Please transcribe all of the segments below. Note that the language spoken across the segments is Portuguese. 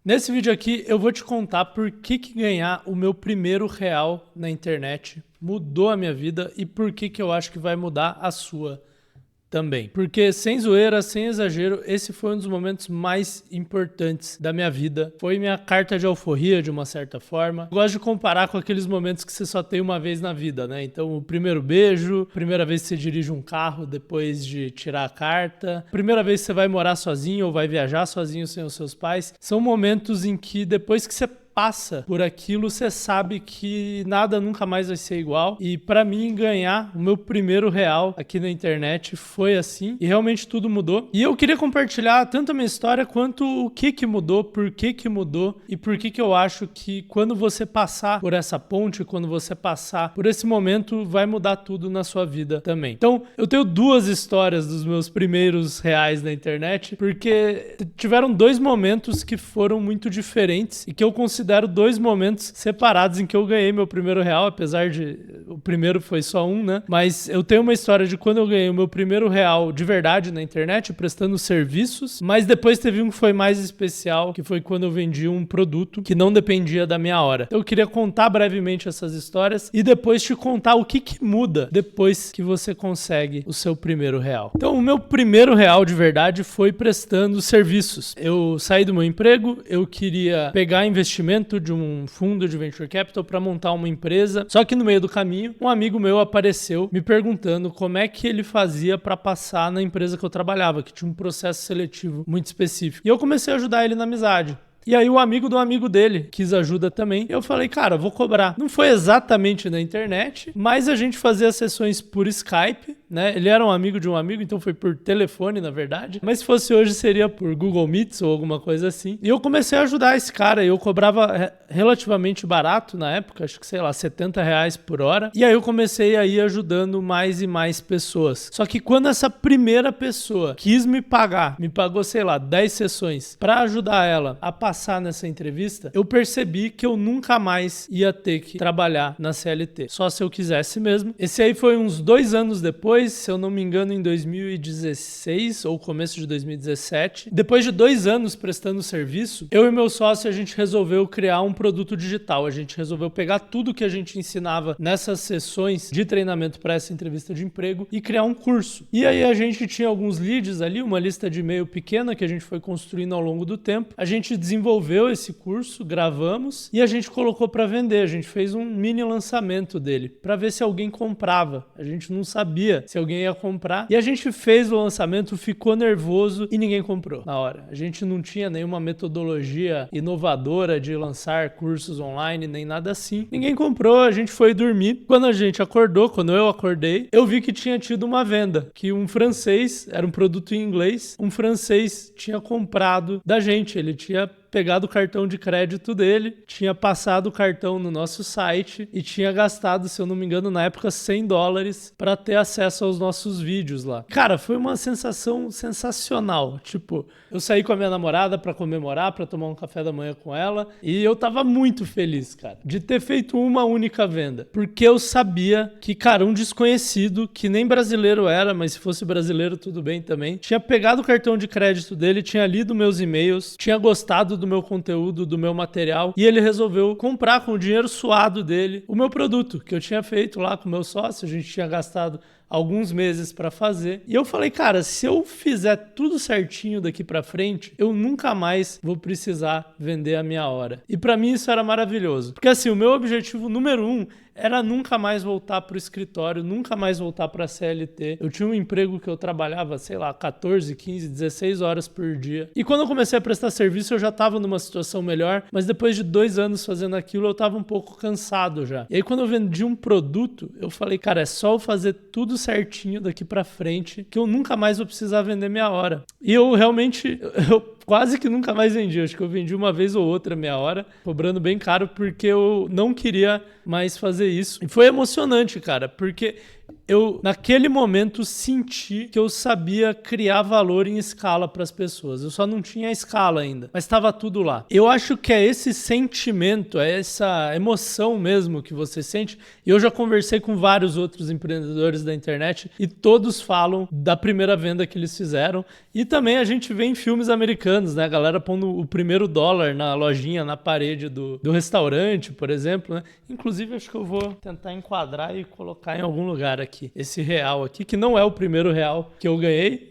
Nesse vídeo aqui eu vou te contar por que ganhar o meu primeiro real na internet mudou a minha vida e por que eu acho que vai mudar a sua também. Porque sem zoeira, sem exagero, esse foi um dos momentos mais importantes da minha vida. Foi minha carta de alforria, de uma certa forma. Eu gosto de comparar com aqueles momentos que você só tem uma vez na vida, né? Então, o primeiro beijo, primeira vez que você dirige um carro depois de tirar a carta, primeira vez que você vai morar sozinho ou vai viajar sozinho sem os seus pais. São momentos em que depois que você passa por aquilo, você sabe que nada nunca mais vai ser igual. E pra mim, ganhar o meu primeiro real aqui na internet foi assim. E realmente tudo mudou. E eu queria compartilhar tanto a minha história quanto o que mudou, por que mudou e por que eu acho que quando você passar por essa ponte, quando você passar por esse momento, vai mudar tudo na sua vida também. Então, eu tenho duas histórias dos meus primeiros reais na internet, porque tiveram dois momentos que foram muito diferentes e que eu considero dois momentos separados em que eu ganhei meu primeiro real, apesar de o primeiro foi só um, né? Mas eu tenho uma história de quando eu ganhei o meu primeiro real de verdade na internet, prestando serviços, mas depois teve um que foi mais especial, que foi quando eu vendi um produto que não dependia da minha hora. Então eu queria contar brevemente essas histórias e depois te contar o que muda depois que você consegue o seu primeiro real. Então o meu primeiro real de verdade foi prestando serviços. Eu saí do meu emprego, eu queria pegar investimento de um fundo de venture capital para montar uma empresa. Só que no meio do caminho, um amigo meu apareceu me perguntando como é que ele fazia para passar na empresa que eu trabalhava, que tinha um processo seletivo muito específico. E eu comecei a ajudar ele na amizade. E aí o amigo do amigo dele quis ajuda também. Eu falei, cara, vou cobrar. Não foi exatamente na internet, mas a gente fazia as sessões por Skype, né? Ele era um amigo de um amigo, então foi por telefone, na verdade. Mas se fosse hoje, seria por Google Meets ou alguma coisa assim. E eu comecei a ajudar esse cara. Eu cobrava relativamente barato na época, acho que, sei lá, R$70 por hora. E aí eu comecei a ir ajudando mais e mais pessoas. Só que quando essa primeira pessoa quis me pagou, sei lá, 10 sessões para ajudar ela a passar nessa entrevista, eu percebi que eu nunca mais ia ter que trabalhar na CLT. Só se eu quisesse mesmo. Esse aí foi uns 2 anos depois, se eu não me engano, em 2016 ou começo de 2017. Depois de 2 anos prestando serviço, eu e meu sócio, a gente resolveu criar um produto digital. A gente resolveu pegar tudo que a gente ensinava nessas sessões de treinamento para essa entrevista de emprego e criar um curso. E aí a gente tinha alguns leads ali, uma lista de e-mail pequena que a gente foi construindo ao longo do tempo. A gente desenvolveu esse curso, gravamos e a gente colocou para vender. A gente fez um mini lançamento dele para ver se alguém comprava. A gente não sabia se alguém ia comprar. E a gente fez o lançamento, ficou nervoso e ninguém comprou na hora. A gente não tinha nenhuma metodologia inovadora de lançar cursos online, nem nada assim. Ninguém comprou, a gente foi dormir. Quando a gente acordou, quando eu acordei, eu vi que tinha tido uma venda, que um francês, era um produto em inglês, um francês tinha comprado da gente. Ele tinha pegado o cartão de crédito dele, tinha passado o cartão no nosso site e tinha gastado, se eu não me engano, na época $100 para ter acesso aos nossos vídeos lá. Cara, foi uma sensação sensacional. Tipo, eu saí com a minha namorada para comemorar, para tomar um café da manhã com ela e eu tava muito feliz, cara, de ter feito uma única venda. Porque eu sabia que, cara, um desconhecido, que nem brasileiro era, mas se fosse brasileiro tudo bem também, tinha pegado o cartão de crédito dele, tinha lido meus e-mails, tinha gostado do meu conteúdo, do meu material, e ele resolveu comprar com o dinheiro suado dele o meu produto, que eu tinha feito lá com o meu sócio, a gente tinha gastado alguns meses para fazer. E eu falei, cara, se eu fizer tudo certinho daqui para frente, eu nunca mais vou precisar vender a minha hora. E para mim isso era maravilhoso. Porque assim, o meu objetivo número 1 era nunca mais voltar pro escritório, nunca mais voltar pra CLT. Eu tinha um emprego que eu trabalhava, sei lá, 14, 15, 16 horas por dia. E quando eu comecei a prestar serviço, eu já tava numa situação melhor, mas depois de 2 anos fazendo aquilo, eu tava um pouco cansado já. E aí quando eu vendi um produto, eu falei, cara, é só eu fazer tudo certinho daqui pra frente, que eu nunca mais vou precisar vender minha hora. E eu realmente, eu quase que nunca mais vendi. Acho que eu vendi uma vez ou outra meia hora, cobrando bem caro, porque eu não queria mais fazer isso. E foi emocionante, cara, porque eu, naquele momento, senti que eu sabia criar valor em escala para as pessoas. Eu só não tinha a escala ainda, mas estava tudo lá. Eu acho que é esse sentimento, é essa emoção mesmo que você sente. E eu já conversei com vários outros empreendedores da internet e todos falam da primeira venda que eles fizeram. E também a gente vê em filmes americanos anos, né? A galera pondo o primeiro dólar na lojinha, na parede do restaurante, por exemplo, né? Inclusive, acho que eu vou tentar enquadrar e colocar em algum lugar aqui. Esse real aqui, que não é o primeiro real que eu ganhei.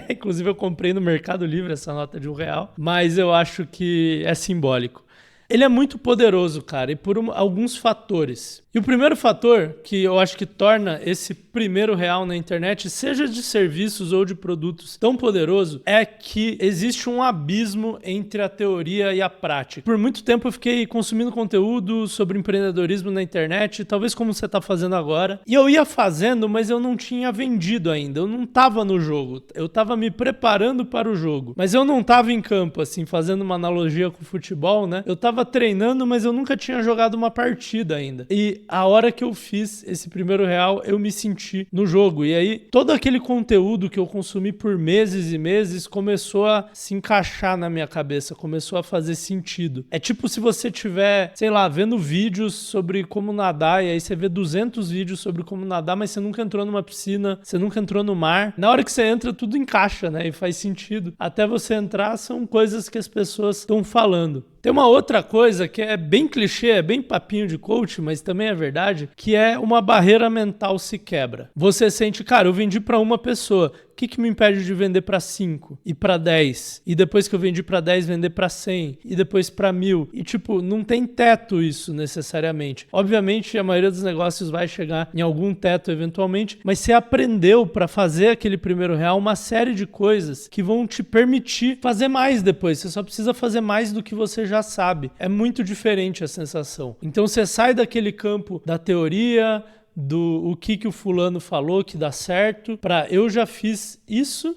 Inclusive, eu comprei no Mercado Livre essa nota de R$1, mas eu acho que é simbólico. Ele é muito poderoso, cara, e por alguns fatores. E o primeiro fator que eu acho que torna esse primeiro real na internet, seja de serviços ou de produtos, tão poderoso, é que existe um abismo entre a teoria e a prática. Por muito tempo eu fiquei consumindo conteúdo sobre empreendedorismo na internet, talvez como você está fazendo agora, e eu ia fazendo, mas eu não tinha vendido ainda, eu não estava no jogo, eu estava me preparando para o jogo, mas eu não estava em campo, assim, fazendo uma analogia com o futebol, né? Eu estava treinando, mas eu nunca tinha jogado uma partida ainda. E a hora que eu fiz esse primeiro real, eu me senti no jogo. E aí, todo aquele conteúdo que eu consumi por meses e meses começou a se encaixar na minha cabeça, começou a fazer sentido. É tipo se você tiver, sei lá, vendo vídeos sobre como nadar, e aí você vê 200 vídeos sobre como nadar, mas você nunca entrou numa piscina, você nunca entrou no mar. Na hora que você entra, tudo encaixa, né? E faz sentido. Até você entrar, são coisas que as pessoas estão falando. Tem uma outra coisa que é bem clichê, é bem papinho de coach, mas também é verdade, que é uma barreira mental se quebra. Você sente, cara, eu vendi para uma pessoa. O que me impede de vender para 5 e para 10? E depois que eu vendi para 10, vender para 100 e depois para 1.000? E tipo, não tem teto isso necessariamente. Obviamente, a maioria dos negócios vai chegar em algum teto eventualmente, mas você aprendeu para fazer aquele primeiro real uma série de coisas que vão te permitir fazer mais depois. Você só precisa fazer mais do que você já sabe. É muito diferente a sensação. Então você sai daquele campo da teoria, do o que o fulano falou que dá certo, para eu já fiz isso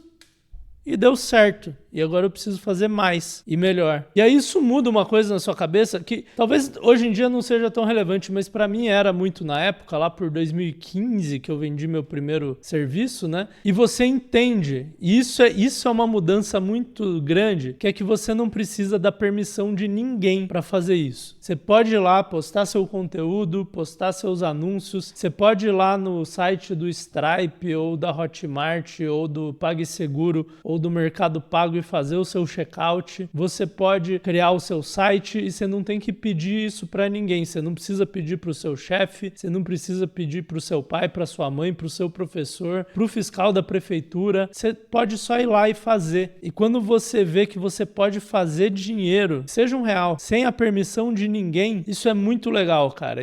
e deu certo. E agora eu preciso fazer mais e melhor. E aí isso muda uma coisa na sua cabeça que talvez hoje em dia não seja tão relevante, mas para mim era muito na época, lá por 2015, que eu vendi meu primeiro serviço, né? E você entende. E isso é uma mudança muito grande, que é que você não precisa da permissão de ninguém para fazer isso. Você pode ir lá postar seu conteúdo, postar seus anúncios, você pode ir lá no site do Stripe ou da Hotmart ou do PagSeguro ou do Mercado Pago e fazer o seu checkout. Você pode criar o seu site e você não tem que pedir isso para ninguém. Você não precisa pedir para o seu chefe, você não precisa pedir para o seu pai, para sua mãe, para o seu professor, para o fiscal da prefeitura. Você pode só ir lá e fazer. E quando você vê que você pode fazer dinheiro, seja R$1, sem a permissão de ninguém, isso é muito legal, cara.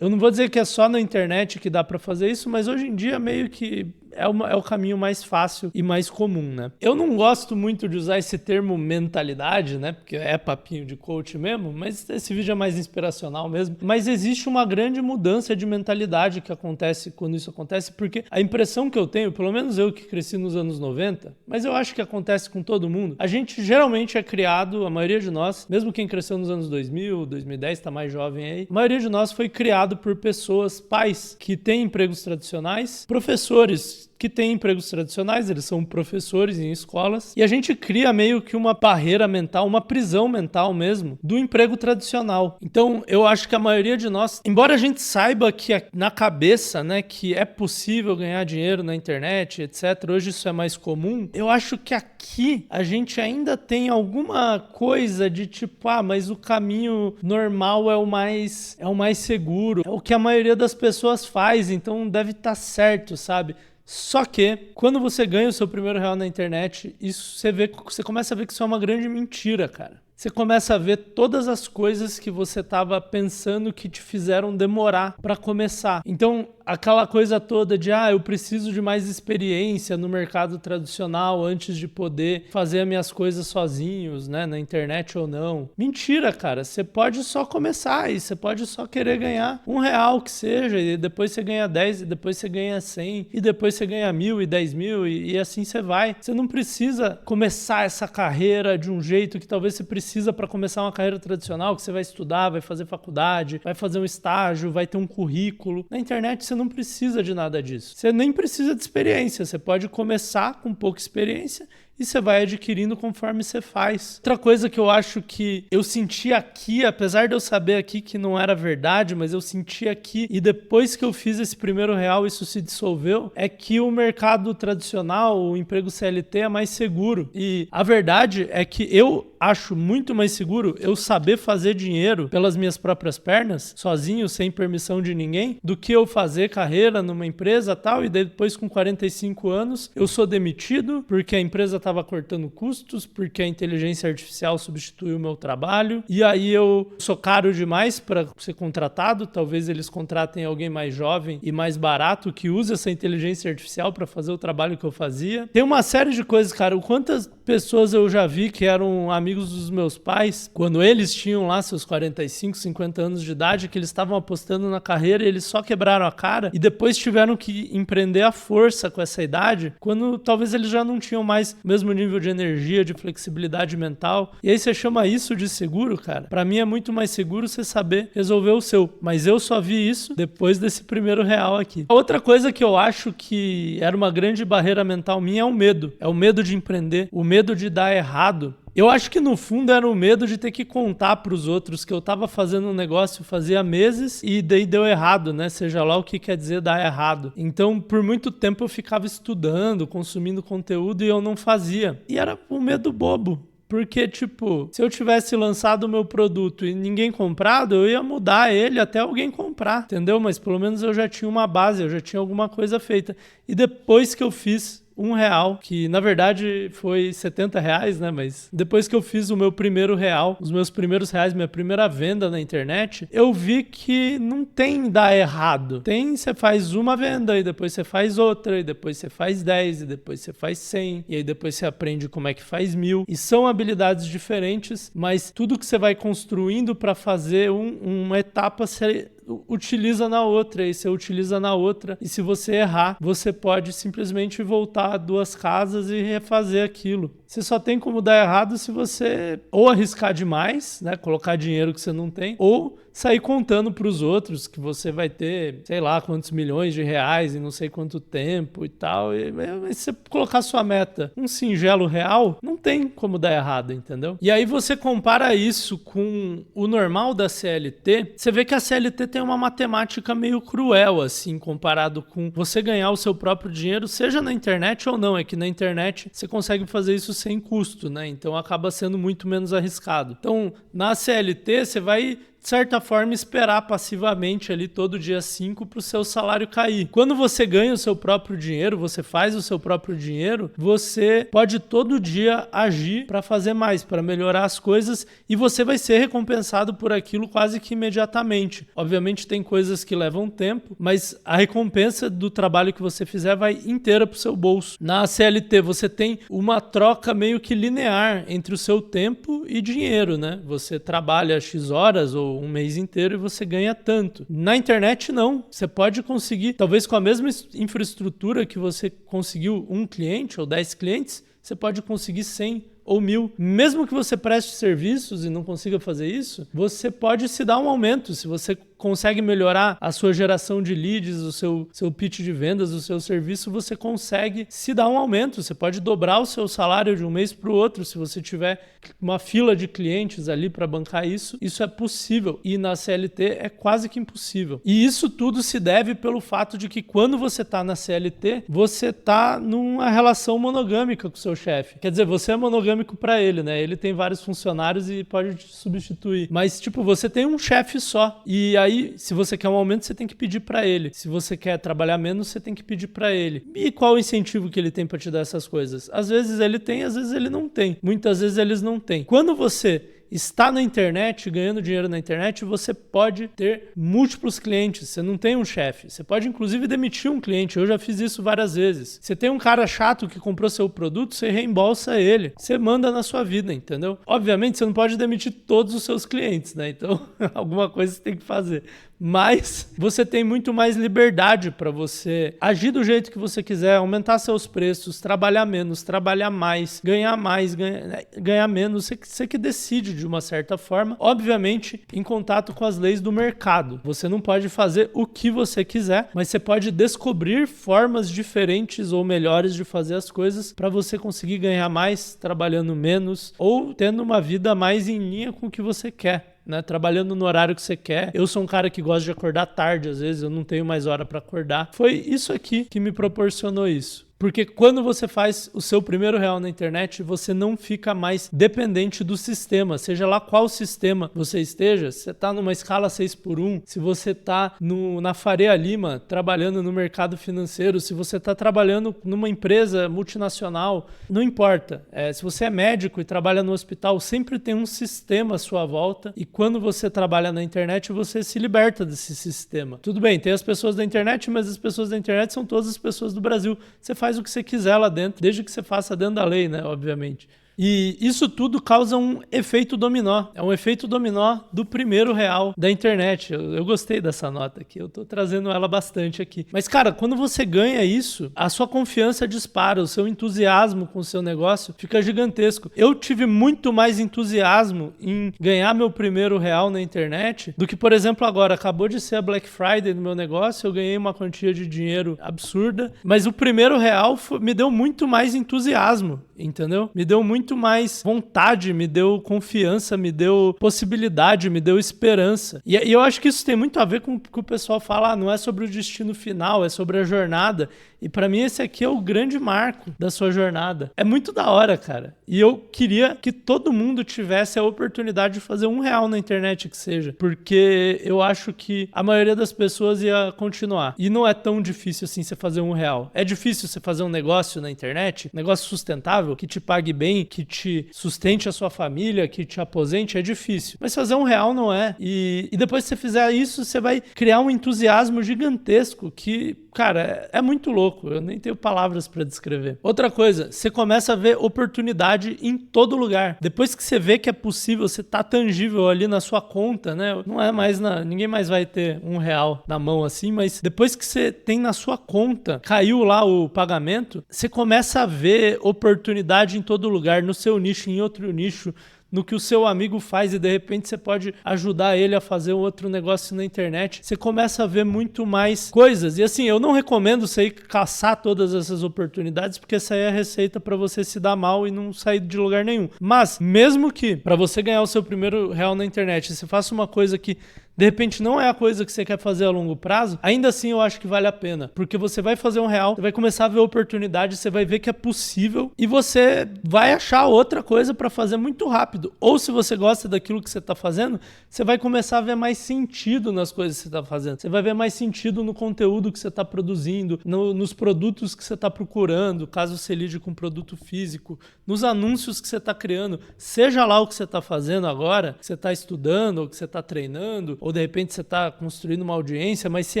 Eu não vou dizer que é só na internet que dá para fazer isso, mas hoje em dia meio que é o caminho mais fácil e mais comum, né? Eu não gosto muito de usar esse termo mentalidade, né? Porque é papinho de coach mesmo, mas esse vídeo é mais inspiracional mesmo. Mas existe uma grande mudança de mentalidade que acontece quando isso acontece, porque a impressão que eu tenho, pelo menos eu que cresci nos anos 90, mas eu acho que acontece com todo mundo, a gente geralmente é criado, a maioria de nós, mesmo quem cresceu nos anos 2000, 2010, tá mais jovem aí, a maioria de nós foi criado por pessoas, pais, que têm empregos tradicionais, professores que têm empregos tradicionais, eles são professores em escolas, e a gente cria meio que uma barreira mental, uma prisão mental mesmo, do emprego tradicional. Então, eu acho que a maioria de nós, embora a gente saiba que na cabeça, né, que é possível ganhar dinheiro na internet, etc., hoje isso é mais comum, eu acho que aqui a gente ainda tem alguma coisa de tipo, mas o caminho normal é o mais seguro, é o que a maioria das pessoas faz, então deve estar certo, sabe? Só que, quando você ganha o seu primeiro real na internet, você começa a ver que isso é uma grande mentira, cara. Você começa a ver todas as coisas que você estava pensando que te fizeram demorar para começar. Então, aquela coisa toda de, eu preciso de mais experiência no mercado tradicional antes de poder fazer as minhas coisas sozinhos, né, na internet ou não. Mentira, cara. Você pode só começar e você pode só querer ganhar R$1 que seja, e depois você ganha 10, e depois você ganha 100, e depois você ganha 1.000 e 10.000, e assim você vai. Você não precisa começar essa carreira de um jeito que talvez você precisa para começar uma carreira tradicional, que você vai estudar, vai fazer faculdade, vai fazer um estágio, vai ter um currículo. Na internet você não precisa de nada disso. Você nem precisa de experiência. Você pode começar com pouca experiência e você vai adquirindo conforme você faz. Outra coisa que eu acho que eu senti aqui, apesar de eu saber aqui que não era verdade, mas eu senti aqui, e depois que eu fiz esse primeiro real, isso se dissolveu, é que o mercado tradicional, o emprego CLT é mais seguro. E a verdade é que eu acho muito mais seguro eu saber fazer dinheiro pelas minhas próprias pernas, sozinho, sem permissão de ninguém, do que eu fazer carreira numa empresa tal, e depois com 45 anos eu sou demitido porque a empresa estava cortando custos, porque a inteligência artificial substituiu o meu trabalho, e aí eu sou caro demais para ser contratado, talvez eles contratem alguém mais jovem e mais barato que use essa inteligência artificial para fazer o trabalho que eu fazia. Tem uma série de coisas, cara, quantas pessoas eu já vi que eram amigos dos meus pais, quando eles tinham lá seus 45, 50 anos de idade, que eles estavam apostando na carreira e eles só quebraram a cara e depois tiveram que empreender à força com essa idade, quando talvez eles já não tinham mais o mesmo nível de energia, de flexibilidade mental. E aí você chama isso de seguro, cara? Pra mim é muito mais seguro você saber resolver o seu. Mas eu só vi isso depois desse primeiro real aqui. A outra coisa que eu acho que era uma grande barreira mental minha é o medo. É o medo de empreender, o medo de dar errado. Eu acho que no fundo era o medo de ter que contar para os outros que eu estava fazendo um negócio fazia meses e daí deu errado, né? Seja lá o que quer dizer dar errado. Então, por muito tempo eu ficava estudando, consumindo conteúdo e eu não fazia. E era um medo bobo. Porque, tipo, se eu tivesse lançado o meu produto e ninguém comprado, eu ia mudar ele até alguém comprar, entendeu? Mas pelo menos eu já tinha uma base, eu já tinha alguma coisa feita. E depois que eu fiz R$1, que na verdade foi R$70, né? Mas depois que eu fiz o meu primeiro real, os meus primeiros reais, minha primeira venda na internet, eu vi que não tem dar errado. Tem, você faz uma venda e depois você faz outra, e depois você faz 10, e depois você faz 100, e aí depois você aprende como é que faz 1000. E são habilidades diferentes, mas tudo que você vai construindo para fazer uma etapa, você utiliza na outra, e você utiliza na outra, e se você errar, você pode simplesmente voltar a duas casas e refazer aquilo. Você só tem como dar errado se você ou arriscar demais, né, colocar dinheiro que você não tem, ou sair contando para os outros que você vai ter, sei lá, quantos milhões de reais em não sei quanto tempo e tal. E se você colocar sua meta um singelo real, não tem como dar errado, entendeu? E aí você compara isso com o normal da CLT, você vê que a CLT tem uma matemática meio cruel, assim, comparado com você ganhar o seu próprio dinheiro, seja na internet ou não. É que na internet você consegue fazer isso sem custo, né? Então acaba sendo muito menos arriscado. Então, na CLT, você vai, de certa forma, esperar passivamente ali todo dia 5 para o seu salário cair. Quando você ganha o seu próprio dinheiro, você faz o seu próprio dinheiro, você pode todo dia agir para fazer mais, para melhorar as coisas, e você vai ser recompensado por aquilo quase que imediatamente. Obviamente tem coisas que levam tempo, mas a recompensa do trabalho que você fizer vai inteira para o seu bolso. Na CLT você tem uma troca meio que linear entre o seu tempo e dinheiro, né? Você trabalha X horas ou um mês inteiro e você ganha tanto. Na internet, não. Você pode conseguir, talvez com a mesma infraestrutura que você conseguiu um cliente ou 10 clientes, você pode conseguir 100 ou 1000. Mesmo que você preste serviços e não consiga fazer isso, você pode se dar um aumento. Se você consegue melhorar a sua geração de leads, o seu pitch de vendas, o seu serviço, você consegue se dar um aumento. Você pode dobrar o seu salário de um mês para o outro. Se você tiver uma fila de clientes ali para bancar isso, isso é possível. E na CLT é quase que impossível. E isso tudo se deve pelo fato de que quando você está na CLT, você está numa relação monogâmica com o seu chefe. Quer dizer, você é monogâmico para ele, né? Ele tem vários funcionários e pode te substituir. Mas, tipo, você tem um chefe só. E aí, se você quer um aumento, você tem que pedir para ele. Se você quer trabalhar menos, você tem que pedir para ele. E qual o incentivo que ele tem para te dar essas coisas? Às vezes ele tem, às vezes ele não tem. Muitas vezes eles não têm. Quando você está na internet, ganhando dinheiro na internet, você pode ter múltiplos clientes. Você não tem um chefe. Você pode, inclusive, demitir um cliente. Eu já fiz isso várias vezes. Você tem um cara chato que comprou seu produto, você reembolsa ele. Você manda na sua vida, entendeu? Obviamente, você não pode demitir todos os seus clientes, né? Então, alguma coisa você tem que fazer. Mas você tem muito mais liberdade para você agir do jeito que você quiser, aumentar seus preços, trabalhar menos, trabalhar mais, ganhar menos. Você que decide de uma certa forma, obviamente em contato com as leis do mercado. Você não pode fazer o que você quiser, mas você pode descobrir formas diferentes ou melhores de fazer as coisas para você conseguir ganhar mais trabalhando menos ou tendo uma vida mais em linha com o que você quer. Né, trabalhando no horário que você quer. Eu sou um cara que gosta de acordar tarde, às vezes eu não tenho mais hora para acordar. Foi isso aqui que me proporcionou isso. Porque quando você faz o seu primeiro real na internet, você não fica mais dependente do sistema. Seja lá qual sistema você esteja, se você está numa escala 6x1, se você está na Faria Lima trabalhando no mercado financeiro, se você está trabalhando numa empresa multinacional, não importa. Se você é médico e trabalha no hospital, sempre tem um sistema à sua volta e quando você trabalha na internet, você se liberta desse sistema. Tudo bem, tem as pessoas da internet, mas as pessoas da internet são todas as pessoas do Brasil. Você faz o que você quiser lá dentro, desde que você faça dentro da lei, né? Obviamente. E isso tudo causa um efeito dominó. É um efeito dominó do primeiro real da internet. Eu gostei dessa nota aqui, eu tô trazendo ela bastante aqui. Mas, cara, quando você ganha isso, a sua confiança dispara, o seu entusiasmo com o seu negócio fica gigantesco. Eu tive muito mais entusiasmo em ganhar meu primeiro real na internet do que, por exemplo, agora. Acabou de ser a Black Friday no meu negócio, eu ganhei uma quantia de dinheiro absurda, mas o primeiro real me deu muito mais entusiasmo, entendeu? Me deu muito mais vontade, me deu confiança, me deu possibilidade, me deu esperança. E eu acho que isso tem muito a ver com o que o pessoal fala, não é sobre o destino final, é sobre a jornada. E pra mim esse aqui é o grande marco da sua jornada. É muito da hora, cara. E eu queria que todo mundo tivesse a oportunidade de fazer R$1 na internet que seja. Porque eu acho que a maioria das pessoas ia continuar. E não é tão difícil assim você fazer R$1. É difícil você fazer um negócio na internet, um negócio sustentável, que te pague bem, que te sustente a sua família, que te aposente, é difícil. Mas fazer R$1 não é. E depois que você fizer isso, você vai criar um entusiasmo gigantesco que, cara, é muito louco. Eu nem tenho palavras para descrever. Outra coisa, você começa a ver oportunidade em todo lugar. Depois que você vê que é possível, você tá tangível ali na sua conta, né? Não é mais ninguém mais vai ter R$1 na mão assim, mas depois que você tem na sua conta, caiu lá o pagamento, você começa a ver oportunidade em todo lugar, no seu nicho, em outro nicho, no que o seu amigo faz e de repente você pode ajudar ele a fazer um outro negócio na internet. Você começa a ver muito mais coisas. E assim, eu não recomendo você ir caçar todas essas oportunidades, porque essa aí é a receita para você se dar mal e não sair de lugar nenhum. Mas, mesmo que para você ganhar o seu primeiro real na internet, você faça uma coisa que de repente não é a coisa que você quer fazer a longo prazo, ainda assim eu acho que vale a pena. Porque você vai fazer R$1, você vai começar a ver oportunidade, você vai ver que é possível e você vai achar outra coisa para fazer muito rápido. Ou se você gosta daquilo que você está fazendo, você vai começar a ver mais sentido nas coisas que você está fazendo. Você vai ver mais sentido no conteúdo que você está produzindo, nos produtos que você está procurando, caso você lide com produto físico, nos anúncios que você está criando, seja lá o que você está fazendo agora, que você está estudando ou que você está treinando, ou de repente você está construindo uma audiência, mas você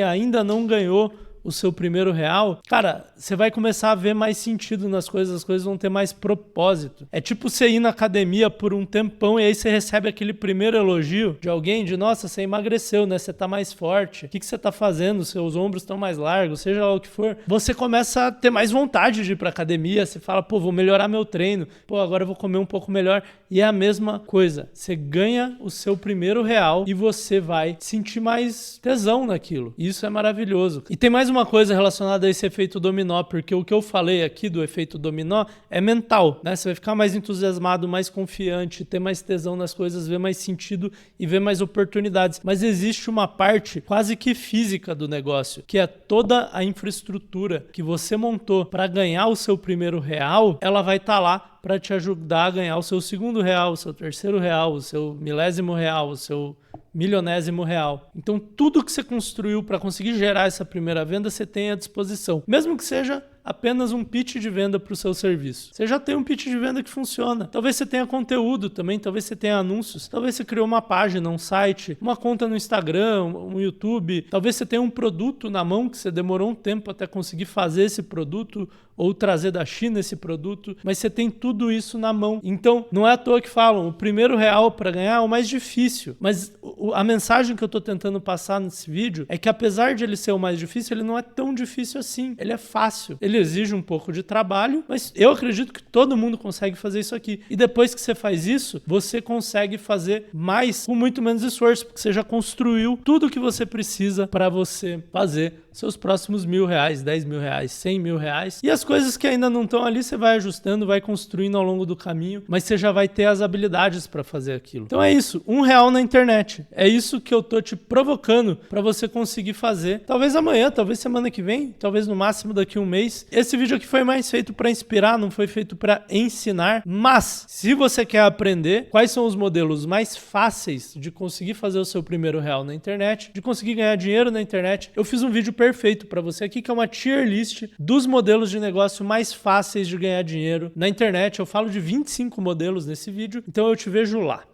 ainda não ganhou o seu primeiro real, cara, você vai começar a ver mais sentido nas coisas, as coisas vão ter mais propósito. É tipo você ir na academia por um tempão e aí você recebe aquele primeiro elogio de alguém, de nossa, você emagreceu, né? Você tá mais forte. O que você tá fazendo? Seus ombros estão mais largos, seja lá o que for. Você começa a ter mais vontade de ir pra academia, você fala, pô, vou melhorar meu treino, pô, agora eu vou comer um pouco melhor. E é a mesma coisa. Você ganha o seu primeiro real e você vai sentir mais tesão naquilo. Isso é maravilhoso. E tem mais uma coisa relacionada a esse efeito dominó, porque o que eu falei aqui do efeito dominó é mental, né? Você vai ficar mais entusiasmado, mais confiante, ter mais tesão nas coisas, ver mais sentido e ver mais oportunidades. Mas existe uma parte quase que física do negócio, que é toda a infraestrutura que você montou para ganhar o seu primeiro real, ela vai estar lá para te ajudar a ganhar o seu segundo real, o seu terceiro real, o seu milésimo real, o seu milionésimo real. Então, tudo que você construiu para conseguir gerar essa primeira venda, você tem à disposição. Mesmo que seja apenas um pitch de venda para o seu serviço. Você já tem um pitch de venda que funciona. Talvez você tenha conteúdo também, talvez você tenha anúncios, talvez você criou uma página, um site, uma conta no Instagram, um YouTube, talvez você tenha um produto na mão que você demorou um tempo até conseguir fazer esse produto ou trazer da China esse produto, mas você tem tudo isso na mão. Então, não é à toa que falam, o primeiro real para ganhar é o mais difícil, mas A mensagem que eu tô tentando passar nesse vídeo é que apesar de ele ser o mais difícil, ele não é tão difícil assim. Ele é fácil. Ele exige um pouco de trabalho, mas eu acredito que todo mundo consegue fazer isso aqui. E depois que você faz isso, você consegue fazer mais com muito menos esforço, porque você já construiu tudo que você precisa para você fazer seus próximos R$1.000, R$10.000, R$100.000. E as coisas que ainda não estão ali, você vai ajustando, vai construindo ao longo do caminho, mas você já vai ter as habilidades para fazer aquilo. Então é isso, R$1 na internet. É isso que eu tô te provocando para você conseguir fazer. Talvez amanhã, talvez semana que vem, talvez no máximo daqui a um mês. Esse vídeo aqui foi mais feito para inspirar, não foi feito para ensinar. Mas, se você quer aprender quais são os modelos mais fáceis de conseguir fazer o seu primeiro R$1 na internet, de conseguir ganhar dinheiro na internet, eu fiz um vídeo perfeito para você aqui, que é uma tier list dos modelos de negócio mais fáceis de ganhar dinheiro na internet. Eu falo de 25 modelos nesse vídeo, então eu te vejo lá.